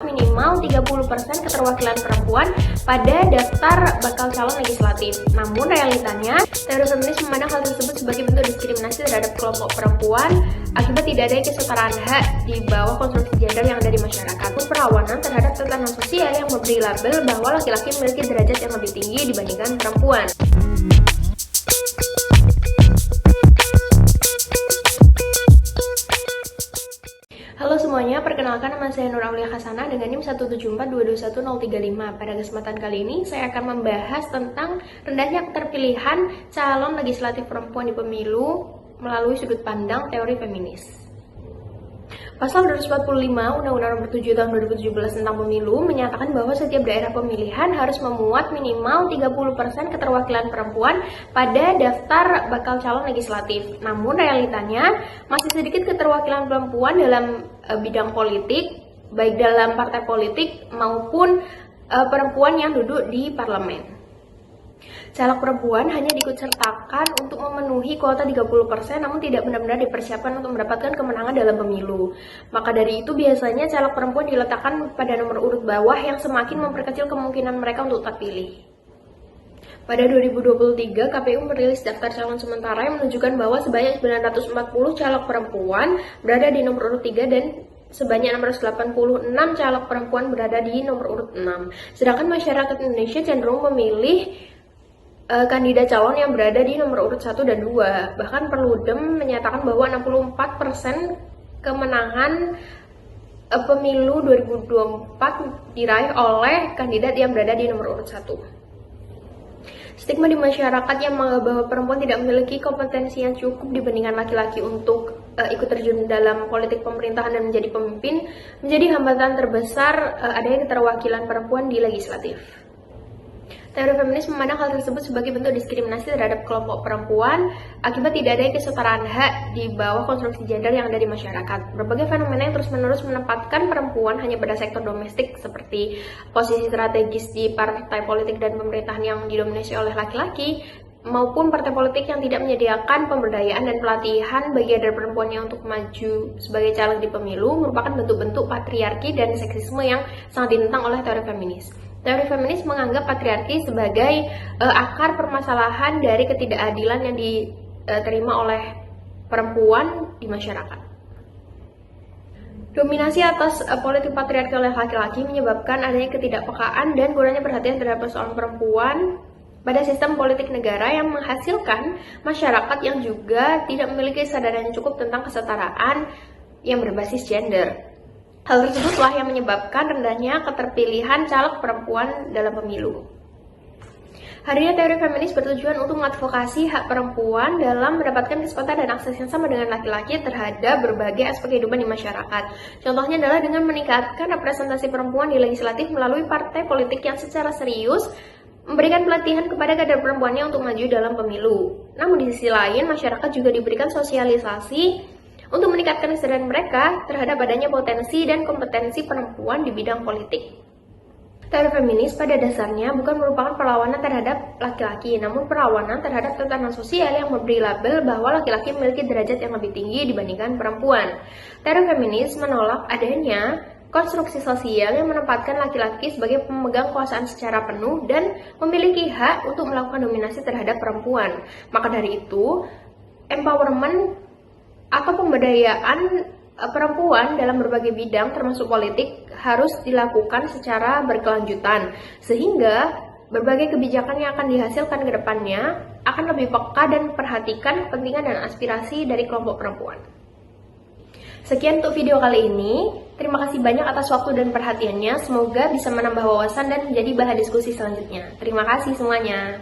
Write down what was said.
minimal 30% keterwakilan perempuan pada daftar bakal calon legislatif. Namun realitanya, teori feminis memandang hal tersebut sebagai bentuk diskriminasi terhadap kelompok perempuan akibat tidak adanya kesetaraan hak di bawah konstruksi gender yang ada di masyarakat. Perlawanan terhadap tatanan sosial yang memberi label bahwa laki-laki memiliki derajat yang lebih tinggi dibandingkan perempuan. Halo semuanya, perkenalkan nama saya Nur Aulia Hasanah dengan NIM 174221035. Pada kesempatan kali ini, saya akan membahas tentang rendahnya keterpilihan calon legislatif perempuan di pemilu melalui sudut pandang teori feminis. Pasal 245 Undang-Undang Nomor 7 Tahun 2017 tentang Pemilu menyatakan bahwa setiap daerah pemilihan harus memuat minimal 30% keterwakilan perempuan pada daftar bakal calon legislatif. Namun realitanya masih sedikit keterwakilan perempuan dalam bidang politik, baik dalam partai politik maupun perempuan yang duduk di parlemen. Caleg perempuan hanya diikutsertakan untuk memenuhi kuota 30%, namun tidak benar-benar dipersiapkan untuk mendapatkan kemenangan dalam pemilu. Maka dari itu biasanya caleg perempuan diletakkan pada nomor urut bawah yang semakin memperkecil kemungkinan mereka untuk terpilih. Pada 2023, KPU merilis daftar calon sementara yang menunjukkan bahwa sebanyak 940 caleg perempuan berada di nomor urut 3 dan sebanyak 686 caleg perempuan berada di nomor urut 6. Sedangkan masyarakat Indonesia cenderung memilih kandidat calon yang berada di nomor urut 1 dan 2. Bahkan Perludem menyatakan bahwa 64% kemenangan pemilu 2024 diraih oleh kandidat yang berada di nomor urut 1. Stigma di masyarakat yang menganggap bahwa perempuan tidak memiliki kompetensi yang cukup dibandingkan laki-laki untuk ikut terjun dalam politik pemerintahan dan menjadi pemimpin menjadi hambatan terbesar adanya keterwakilan perempuan di legislatif. Teori feminis memandang hal tersebut sebagai bentuk diskriminasi terhadap kelompok perempuan akibat tidak adanya kesetaraan hak di bawah konstruksi gender yang ada di masyarakat. Berbagai fenomena yang terus-menerus menempatkan perempuan hanya pada sektor domestik seperti posisi strategis di partai politik dan pemerintahan yang didominasi oleh laki-laki, maupun partai politik yang tidak menyediakan pemberdayaan dan pelatihan bagi kader perempuannya untuk maju sebagai caleg di pemilu merupakan bentuk-bentuk patriarki dan seksisme yang sangat ditentang oleh teori feminis. Teori feminis menganggap patriarki sebagai akar permasalahan dari ketidakadilan yang diterima oleh perempuan di masyarakat. Dominasi atas politik patriarki oleh laki-laki menyebabkan adanya ketidakpekaan dan kurangnya perhatian terhadap persoalan perempuan pada sistem politik negara yang menghasilkan masyarakat yang juga tidak memiliki kesadaran yang cukup tentang kesetaraan yang berbasis gender. Hal tersebutlah yang menyebabkan rendahnya keterpilihan caleg perempuan dalam pemilu. Hadirnya teori feminis bertujuan untuk mengadvokasi hak perempuan dalam mendapatkan kesempatan dan akses yang sama dengan laki-laki terhadap berbagai aspek kehidupan di masyarakat. Contohnya adalah dengan meningkatkan representasi perempuan di legislatif melalui partai politik yang secara serius memberikan pelatihan kepada kader perempuannya untuk maju dalam pemilu. Namun di sisi lain, masyarakat juga diberikan sosialisasi untuk meningkatkan kesadaran mereka terhadap adanya potensi dan kompetensi perempuan di bidang politik. Teori feminis pada dasarnya bukan merupakan perlawanan terhadap laki-laki, namun perlawanan terhadap tatanan sosial yang memberi label bahwa laki-laki memiliki derajat yang lebih tinggi dibandingkan perempuan. Teori feminis menolak adanya konstruksi sosial yang menempatkan laki-laki sebagai pemegang kekuasaan secara penuh dan memiliki hak untuk melakukan dominasi terhadap perempuan. Maka dari itu, empowerment atau pemberdayaan perempuan dalam berbagai bidang termasuk politik harus dilakukan secara berkelanjutan sehingga berbagai kebijakan yang akan dihasilkan ke depannya akan lebih peka dan memperhatikan kepentingan dan aspirasi dari kelompok perempuan. Sekian untuk video kali ini. Terima kasih banyak atas waktu dan perhatiannya. Semoga bisa menambah wawasan dan menjadi bahan diskusi selanjutnya. Terima kasih semuanya.